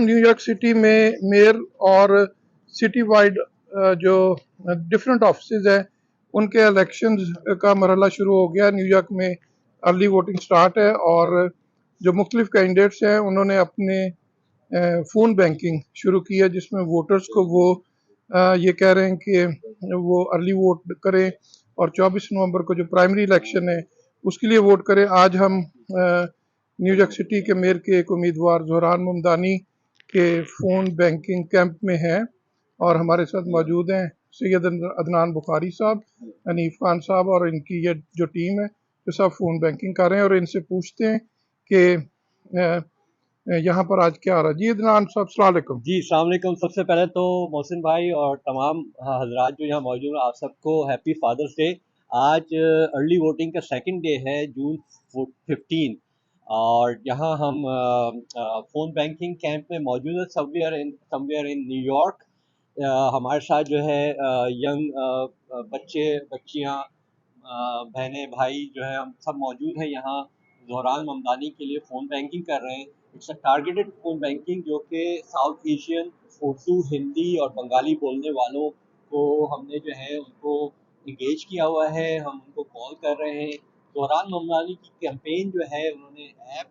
New York city में mayor और city wide जो डिफरेंट ऑफिसेज हैं उनके इलेक्शंस का मरहला शुरू हो गया। न्यूयॉर्क में अर्ली वोटिंग स्टार्ट है और जो मुख्तलिफ कैंडिडेट्स हैं उन्होंने अपने फ़ोन बैंकिंग शुरू की है, जिसमें वोटर्स को वो ये कह रहे हैं कि वो अर्ली वोट करें और 24 नवंबर को जो प्राइमरी इलेक्शन है उसके लिए वोट करें। आज हम न्यूयॉर्क सिटी के मेयर के एक उम्मीदवार ज़ोहरान ममदानी के फ़ोन बैंकिंग कैंप में हैं और हमारे साथ मौजूद हैं सैयद अदनान बुखारी साहब, हनीफ खान साहब और इनकी ये जो टीम है जो सब फ़ोन बैंकिंग कर रहे हैं। और इनसे पूछते हैं कि यहाँ पर आज क्या आ रहा है। जी अदनान साहब, अस्सलाम वालेकुम। जी अस्सलाम वालेकुम। सबसे पहले तो मोहसिन भाई और तमाम हजरात जो यहाँ मौजूद हैं, आप सबको हैप्पी फादर्स डे। आज अर्ली वोटिंग का सेकंड डे है, जून 15, और यहाँ हम फ़ोन बैंकिंग कैंप में मौजूद है समवेयर इन न्यूयॉर्क। हमारे साथ जो है यंग बच्चे बच्चियाँ, बहनें भाई जो है, हम सब मौजूद हैं यहाँ ज़ोहरान ममदानी के लिए फ़ोन बैंकिंग कर रहे हैं। It's a targeted phone banking जो कि साउथ एशियन उर्दू, हिंदी और बंगाली बोलने वालों को हमने जो है उनको इंगेज किया हुआ है। हम उनको कॉल कर रहे हैं। ज़ोहरान ममदानी की कैंपेन जो है, उन्होंने ऐप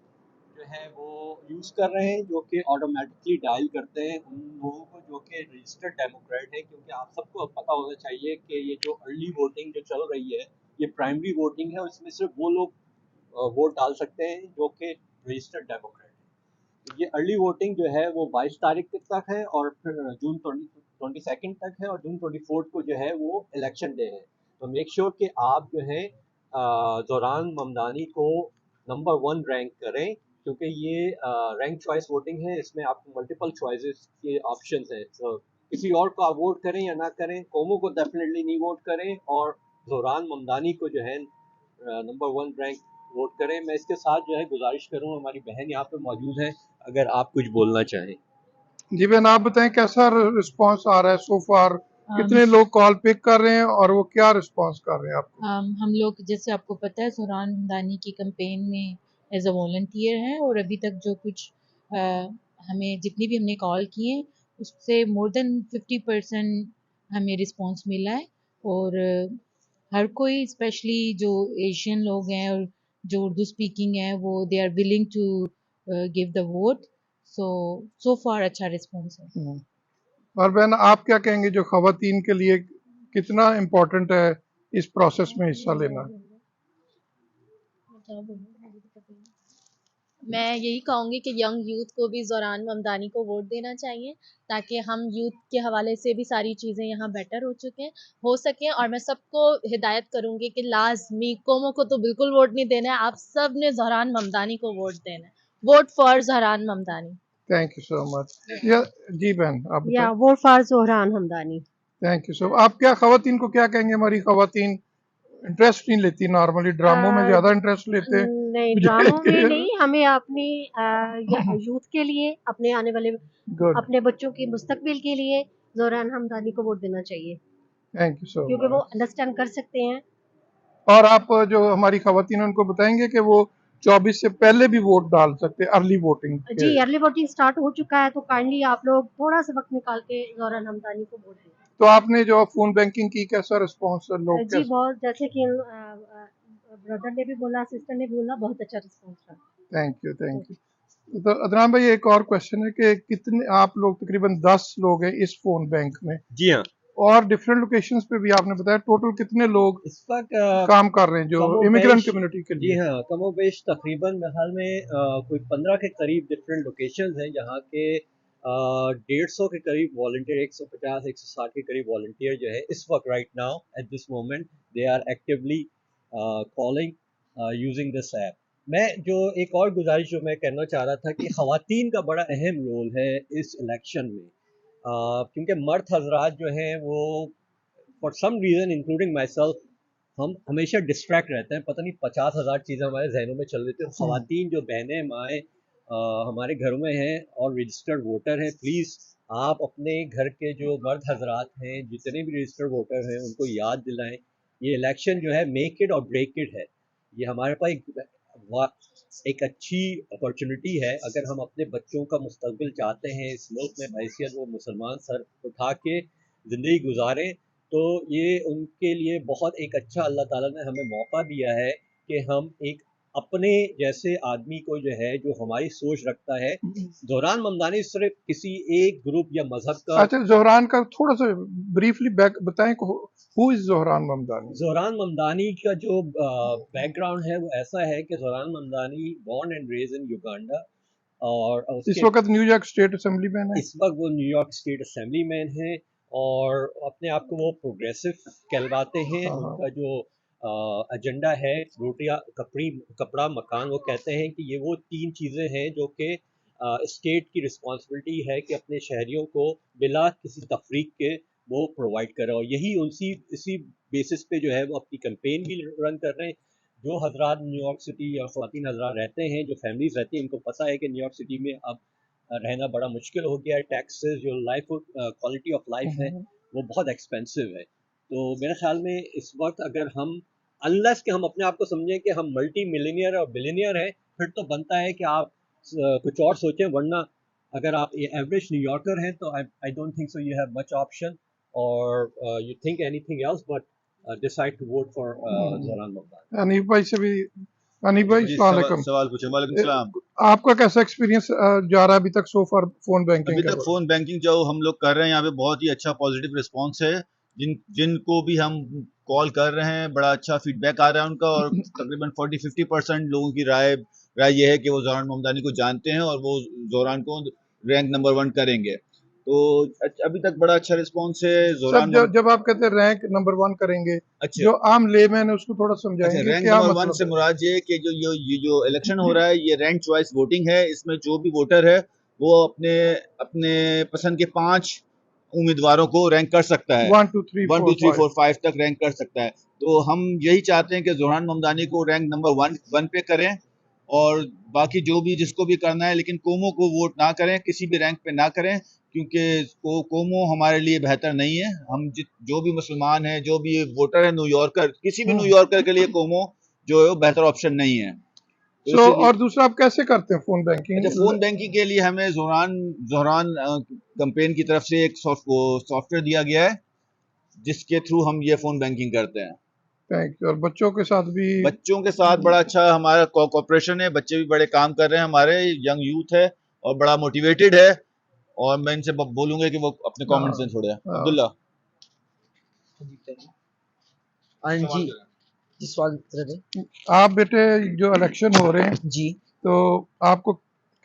जो है वो यूज़ कर रहे हैं जो कि ऑटोमेटिकली डायल करते हैं उन लोगों को जो कि रजिस्टर्ड डेमोक्रेट है। क्योंकि आप सबको अब पता होना चाहिए कि ये जो अर्ली वोटिंग जो चल रही है, ये प्राइमरी वोटिंग है और इसमें सिर्फ वो लोग वोट डाल सकते हैं जो कि रजिस्टर्ड डेमोक्रेट है। तो ये अर्ली वोटिंग जो है वो 22 तारीख तक है और फिर जून 22 तक है, और जून 24 को जो है वो इलेक्शन डे है। तो मेक श्योर कि आप जो है ज़ोहरान ममदानी को नंबर 1 रैंक करें, क्योंकि ये रैंक चॉइस वोटिंग है। इसमें आपको मल्टीपल चॉइसेस के ऑप्शंस हैं। तो किसी और को आप वोट करें या ना करें, कोमो को डेफिनेटली नहीं वोट करें, और ज़ोहरान ममदानी को जो है नंबर 1 रैंक वोट करें। मैं इसके साथ जो है गुजारिश करूँ, हमारी बहन यहाँ पे मौजूद है, अगर आप कुछ बोलना चाहें। जी बहन, आप बताएं कैसा रिस्पांस आ रहा है सो फार, कितने लोग कॉल पिक कर रहे हैं और वो क्या रिस्पांस कर रहे हैं आपको? हम लोग, जैसे आपको पता है, ज़ोहरान हमदानी की कैंपेन में एज अ वॉलंटियर हैं, और अभी तक जो कुछ अ, हमें जितनी भी हमने कॉल किए हैं उससे मोर देन 50% हमें रिस्पांस मिला है। और हर कोई, स्पेशली जो एशियन लोग हैं और जो उर्दू स्पीकिंग है, वो they are willing to give the vote. So far अच्छा रिस्पांस है। और बहन, आप क्या कहेंगे जो खवातीन के लिए कितना इम्पोर्टेंट है इस प्रोसेस में हिस्सा लेना? मैं यही कहूँगी कि यंग यूथ को भी ज़ोहरान ममदानी को वोट देना चाहिए, ताकि हम यूथ के हवाले से भी सारी चीज़ें यहाँ बेटर हो सकें। और मैं सबको हिदायत करूँगी कि लाजमी, कोमो को तो बिल्कुल वोट नहीं देना है, आप सब ने ज़ोहरान ममदानी को वोट देना है। Vote for Zohran Mamdani. Thank you so much. या जी बहन, आप बताएं। Vote for Zohran Hamdani. Thank you so. आप क्या खवातीन को क्या कहेंगे? हमारी खवातीन इंटरेस्ट नहीं लेती, नॉर्मली ड्रामों में ज्यादा इंटरेस्ट लेते हैं। नहीं, ड्रामों में नहीं, हमें अपनी यूथ के लिए, अपने आने वाले गुड, अपने बच्चों के मुस्तकबिल के लिए ज़ोहरान हमदानी को वोट देना चाहिए, थैंक यू सो क्योंकि वो मच। अंडरस्टैंड कर सकते हैं। और आप जो हमारी खवातीन हैं उनको बताएंगे कि वो 24 से पहले भी वोट डाल सकते हैं अर्ली वोटिंग जी, के। अर्ली वोटिंग स्टार्ट हो चुका है, तो काइंडली आप लोग थोड़ा सा वक्त निकाल के ज़ोहरान हमदानी को वोट दें। तो आपने जो फोन बैंकिंग की, कैसा रिस्पॉन्स है? लोग जी, कैसे? बहुत, जैसे कि ब्रदर ने भी बोला, सिस्टर ने बोला, बहुत अच्छा रिस्पॉन्स रहा। Thank you, thank you. तो अदनान भाई, एक और क्वेश्चन है कि कितने आप लोग, तकरीबन 10 लोग हैं इस फोन बैंक में, जी हाँ, और डिफरेंट लोकेशंस पे भी आपने बताया, टोटल कितने लोग इस वक्त काम कर रहे हैं जो इमिग्रेंट कमोबेश, कम्युनिटी के जी लिए? हाँ, कमोबेश तकरीबन मेरे ख्याल में कोई 15 के करीब डिफरेंट लोकेशंस हैं, जहाँ के 150 के करीब वॉलंटियर, 150-160 के करीब वॉलंटियर जो है इस वक्त, right now at this moment, they are actively calling using this app. मैं जो एक और गुजारिश जो मैं करना चाह रहा था कि ख़वातीन का बड़ा अहम रोल है इस इलेक्शन में, क्योंकि मर्द हजरात जो हैं वो for some reason including myself, हम हमेशा डिस्ट्रैक्ट रहते हैं। पता नहीं 50,000 चीज़ें हमारे जहनों में चल रही थी। ख़वातीन जो बहनें माएँ हमारे घरों में हैं और रजिस्टर्ड वोटर हैं, प्लीज़ आप अपने घर के जो मर्द हजरात हैं, जितने भी रजिस्टर्ड वोटर हैं, उनको याद दिलाएं। ये इलेक्शन जो है मेक इट और ब्रेक इट है। ये हमारे पास एक एक अच्छी अपॉर्चुनिटी है। अगर हम अपने बच्चों का मुस्तकबिल चाहते हैं इस मुल्क में बहैसियत वो मुसलमान सर उठा के ज़िंदगी गुजारें, तो ये उनके लिए बहुत एक अच्छा अल्लाह ताला ने हमें मौका दिया है कि हम एक अपने जैसे आदमी को जो है जो हमारी सोच रखता है। ज़ोहरान ममदानी सिर्फ किसी एक ग्रुप या मजहब का अच्छा, ज़ोहरान का थोड़ा सा ब्रीफली बैक बताएं, हु इज ज़ोहरान ममदानी? ज़ोहरान ममदानी का जो बैकग्राउंड है वो ऐसा है कि Zohran Mamdani born and raised in Uganda और इस उसके वक्त न्यूयॉर्क स्टेट असेंबली में है। इस वक्त वो न्यूयॉर्क स्टेट असेंबली मैन हैं और अपने आप को वो प्रोग्रेसिव कहलवाते हैं। हाँ, हाँ। उनका जो एजेंडा है रोटियां कपड़ा मकान, वो कहते हैं कि ये वो 3 चीज़ें हैं जो कि स्टेट की रिस्पॉन्सिबिलिटी है कि अपने शहरियों को बिला किसी तफरीक के वो प्रोवाइड करे, और यही उनसी इसी बेसिस पे जो है वो अपनी कैंपेन भी रन कर रहे हैं। जो हजरात न्यूयॉर्क सिटी या ख़वातीन हजरात रहते हैं, जो फैमिलीज रहती हैं, उनको पता है कि न्यूयॉर्क सिटी में अब रहना बड़ा मुश्किल हो गया है। टैक्सेस, जो लाइफ क्वालिटी ऑफ लाइफ है वो बहुत एक्सपेंसिव है। तो मेरे ख्याल में इस वक्त अगर हम अनलेस कि हम अपने आप को समझें कि हम मल्टी मिलीनियर और बिलीनियर हैं, फिर तो बनता है कि आप कुछ और सोचें, वरना अगर आप एवरेज न्यूयॉर्कर हैं तो I don't think so you have much option और you think anything else but decide to vote for Zohran Mamdani. Anif भाई से भी, अनीफ भाई जी, अस्सलाम सवाल वालेकुम। सवाल पूछे। वालेकुम सलाम। आपका कैसा एक्सपीरियंस जा रहा है अभी तक सो फार फोन अभी बैंकिंग तक का? फ़ोन बैंकिंग जो हम लोग कर रहे हैं यहाँ पे बहुत ही अच्छा पॉजिटिव रिस्पांस है। जिनको भी हम कॉल कर रहे हैं बड़ा अच्छा फीडबैक आ रहा है उनका, और तकरीबन 40-50% लोगों की राय ये है कि वो ज़ोहरान ममदानी को जानते हैं और वो ज़ोहरान को रैंक नंबर 1 करेंगे। तो अभी तक बड़ा अच्छा रिस्पांस है सर, ज़ोहरान जब आप कहते हैं रैंक नंबर 1 करेंगे, अच्छा जो आम लेमैन है उसको थोड़ा अच्छा, समझाएंगे रैंक क्या नंबर 1 मतलब से है? मुराद ये है कि ये जो इलेक्शन हो रहा है ये रैंक चॉइस वोटिंग है। इसमें जो भी वोटर है वो अपने अपने पसंद के 5 उम्मीदवारों को रैंक कर सकता है। 1 2 3 1 4 2 3 5। 4 5 तक रैंक कर सकता है। तो हम यही चाहते हैं कि ज़ोहरान ममदानी को रैंक नंबर 1 पे करें, और बाकी जो भी जिसको भी करना है, लेकिन कोमो को वोट ना करें, किसी भी रैंक पे ना करें, क्योंकि कोमो हमारे लिए बेहतर नहीं है। हम जो भी मुसलमान हैं, जो भी वोटर है न्यूयॉर्कर, किसी भी न्यूयॉर्कर के लिए कोमो जो है वो बेहतर ऑप्शन नहीं है। तो सो इसीलिए और दूसरा, आप कैसे करते हैं फोन अच्छा, बैंकिंग? फ़ोन बैंकिंग के लिए हमें ज़ोहरान कैंपेन की तरफ से एक सॉफ्टवेयर दिया गया है जिसके थ्रू हम ये फ़ोन बैंकिंग करते हैं। Thank you. और बच्चों के साथ भी बच्चों के साथ बड़ा अच्छा हमारा कोऑपरेशन है। बच्चे भी बड़े काम कर रहे हैं, हमारे यंग यूथ है और बड़ा मोटिवेटेड है। और मैं इनसे बोलूंगा कि वो अपने कमेंट्स दें थोड़े। हाँ, अब्दुल्ला हाँ जी सवाल करें। जी, सवाल कर रहे आप बेटे, जो इलेक्शन हो रहे हैं, जी। तो आपको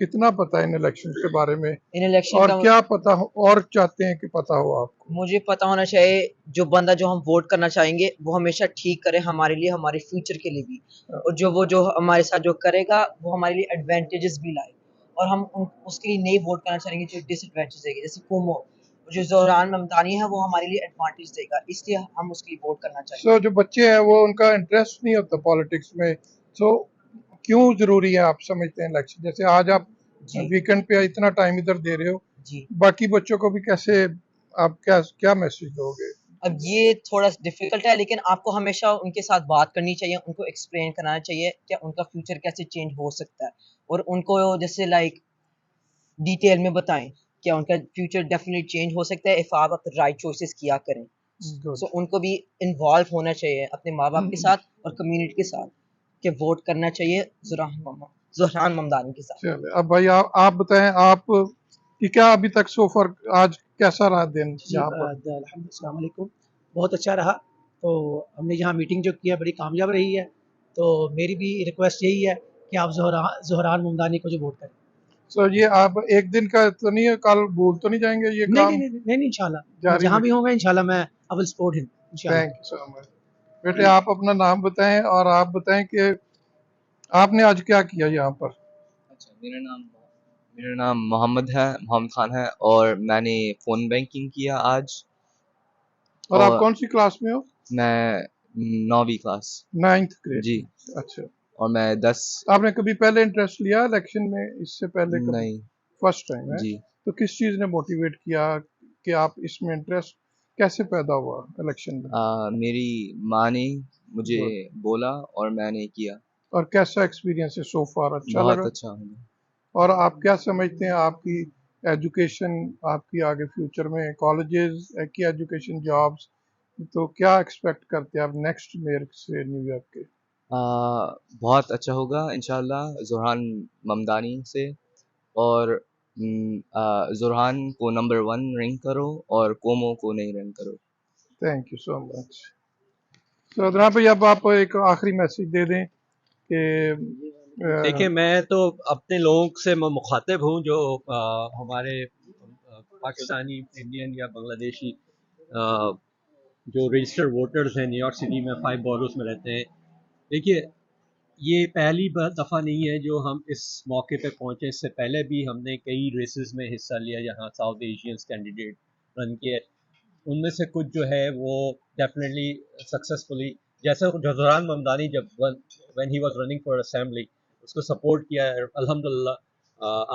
कितना पता है इन इलेक्शन के बारे में, इन इलेक्शन और का क्या पता हो और चाहते हैं कि पता हो आपको? मुझे पता होना चाहिए जो बंदा जो हम वोट करना चाहेंगे वो हमेशा ठीक करे हमारे लिए, हमारे फ्यूचर के लिए भी, और जो हमारे साथ जो करेगा वो हमारे लिए एडवांटेजेस भी लाए, और हम उसके लिए नहीं वोट करना चाहेंगे जो डिसएडवांटेज देगी। जैसे कोमो, जो ज़ोहरान ममदानी है वो हमारे लिए एडवांटेज देगा, इसलिए हम उसके लिए वोट करना चाहेंगे। सो जो बच्चे हैं वो, उनका इंटरेस्ट नहीं होता पॉलिटिक्स में, सो क्यों जरूरी है आप समझते हैं इलेक्शन? जैसे आज आप जी वीकेंड पे इतना टाइम इधर दे रहे हो, जी। बाकी बच्चों को भी कैसे, आप क्या मैसेज दोगे? अब ये थोड़ा डिफिकल्ट है, लेकिन आपको हमेशा उनके साथ बात करनी चाहिए, उनको एक्सप्लेन कराना चाहिए कि उनका फ्यूचर कैसे चेंज हो सकता है, और उनको जैसे लाइक डिटेल में बताएं कि उनका फ्यूचर डेफिनेटली चेंज हो सकता है इफ़ आप राइट चॉइसेस किया करें। सो उनको भी इन्वॉल्व होना चाहिए अपने माँ बाप के साथ और कम्युनिटी के साथ, कि वोट करना चाहिए ज़ोहरान ममदानी के साथ। चले, अब भाई आप बताएं, आप कि क्या अभी तक सो फar आज कैसा रहा दिन जी, यहाँ पर? अस्सलाम वालेकुम। बहुत अच्छा रहा। तो हमने यहाँ मीटिंग जो की है बड़ी कामयाब रही है। तो मेरी भी रिक्वेस्ट यही है कि आप ज़ोहरान ममदानी को जो वोट करें। सो ये आप एक दिन का तो नहीं है, कल भूल तो नहीं जाएंगे ये नहीं काम? नहीं नहीं नहीं, नहीं इंशाल्लाह जारी जहाँ में। भी होगा इंशाल्लाह मैं आई विल सपोर्ट हिम इंशाल्लाह। Thank you so much. बेटे, आप अपना नाम बताएं और आप बताएं कि आपने आज क्या किया यहाँ पर? अच्छा, मेरा नाम मोहम्मद खान है, और मैंने फ़ोन बैंकिंग किया आज। और आप और कौन सी क्लास में हो? मैं 9वीं क्लास। 9th ग्रेड जी। में। अच्छा, और मैं 10। आपने कभी पहले इंटरेस्ट लिया इलेक्शन में, इससे पहले कभी? नहीं। फर्स्ट टाइम है? जी। तो किस चीज़ ने मोटिवेट किया कि आप इसमें इंटरेस्ट कैसे पैदा हुआ इलेक्शन में? मेरी माँ ने मुझे Good. बोला और मैंने किया। और कैसा एक्सपीरियंस है सो फार? अच्छा बहुत लगा? अच्छा होगा। और आप क्या समझते हैं आपकी एजुकेशन, आपकी आगे फ्यूचर में कॉलेजेस की एजुकेशन, जॉब्स, तो क्या एक्सपेक्ट करते हैं आप नेक्स्ट मेयर से न्यूयॉर्क के? बहुत अच्छा होगा इंशाल्लाह ज़ुरहान ममदानी से। और ज़ुरहान को नंबर 1 रैंक करो और कोमो को नहीं रैंक करो। Thank you so much. तो अदना भाई, अब आप एक आखिरी मैसेज दे दें कि देखिए, मैं तो अपने लोगों से मुखातिब हूँ जो हमारे पाकिस्तानी, इंडियन या बांग्लादेशी जो रजिस्टर्ड वोटर्स हैं न्यूयॉर्क सिटी में 5 बोरोस में रहते हैं। देखिए, ये पहली दफ़ा नहीं है जो हम इस मौके पे पहुंचे। इससे पहले भी हमने कई रेसेस में हिस्सा लिया जहां साउथ एशियंस कैंडिडेट रन किए। उनमें से कुछ जो है वो डेफिनेटली सक्सेसफुली, जैसे ज़ुरहान ममदानी जब when he was running for assembly, उसको सपोर्ट किया है अल्हम्दुलिल्लाह।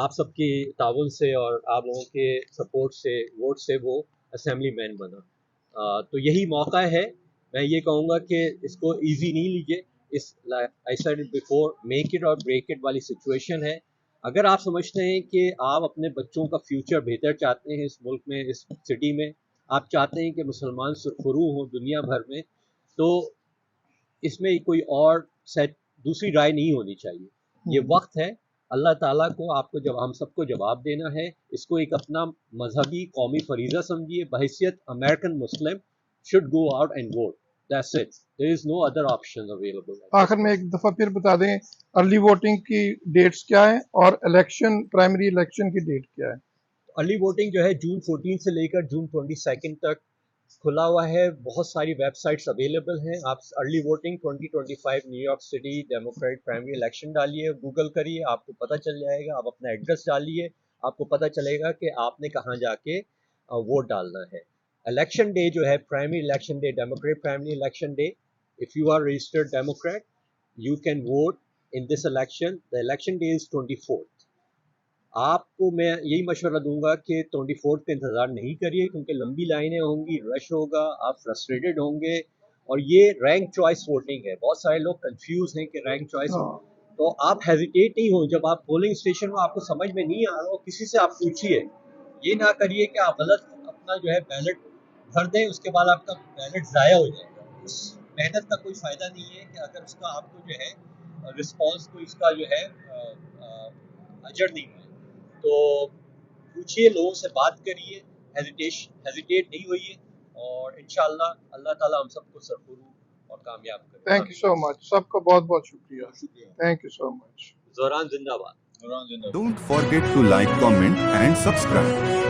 आप सबके ताउन से और आप लोगों के सपोर्ट से, वोट से वो असेंबली मैन बना। तो यही मौका है। मैं ये कहूँगा कि इसको इजी नहीं लीजिए। इस I said it before, make it और ब्रेक इट वाली सिचुएशन है। अगर आप समझते हैं कि आप अपने बच्चों का फ्यूचर बेहतर चाहते हैं इस मुल्क में, इस सिटी में, आप चाहते हैं कि मुसलमान सुरखरू हों दुनिया भर में, तो इसमें कोई और सेट दूसरी राय नहीं होनी चाहिए। ये वक्त है, अल्लाह ताला को आपको जब हम सबको जवाब देना है। इसको एक अपना मजहबी कौमी फरीज़ा समझिए। बहैसियत American Muslim should go out and vote, that's it, there is no other option available. आखिर में एक दफ़ा फिर बता दें अर्ली वोटिंग की डेट्स क्या है और इलेक्शन, प्राइमरी इलेक्शन की डेट क्या है? अर्ली वोटिंग जो है जून 14 से लेकर जून 22 तक खुला हुआ है। बहुत सारी वेबसाइट्स अवेलेबल हैं। आप early voting 2025 New York city Democrat primary election डालिए, गूगल करिए, आपको पता चल जाएगा। आप अपना एड्रेस डालिए, आपको पता चलेगा कि आपने कहाँ जाके वोट डालना है। इलेक्शन डे जो है, primary election day, democrat primary election day, if you are registered democrat you can vote in this election. The election day is 24। आपको मैं यही मशवरा दूंगा कि 24 का इंतज़ार नहीं करिए, क्योंकि लंबी लाइनें होंगी, रश होगा, आप फ्रस्ट्रेटेड होंगे। और ये रैंक चॉइस वोटिंग है। बहुत सारे लोग कंफ्यूज हैं कि रैंक चॉइस, तो आप हेजिटेट नहीं हो। जब आप पोलिंग स्टेशन में आपको समझ में नहीं आ रहा हो, किसी से आप पूछिए। ये ना करिए कि आप गलत अपना जो है बैलेट भर दें, उसके बाद आपका बैलेट ज़ाया हो जाएगा। उस मेहनत का कोई फ़ायदा नहीं है कि अगर उसका आपको जो है रिस्पॉन्स को इसका जो है अजर नहीं मिले। तो पूछिए, लोगों से बात करिए, हेजिटेट नहीं होइए, और इंशाअल्लाह अल्लाह ताला हम सबको सरफुरू और कामयाब करे। थैंक यू सो मच, सबका बहुत बहुत शुक्रिया। Thank you so much. Zohran जिंदाबाद। Don't forget to like, comment and subscribe.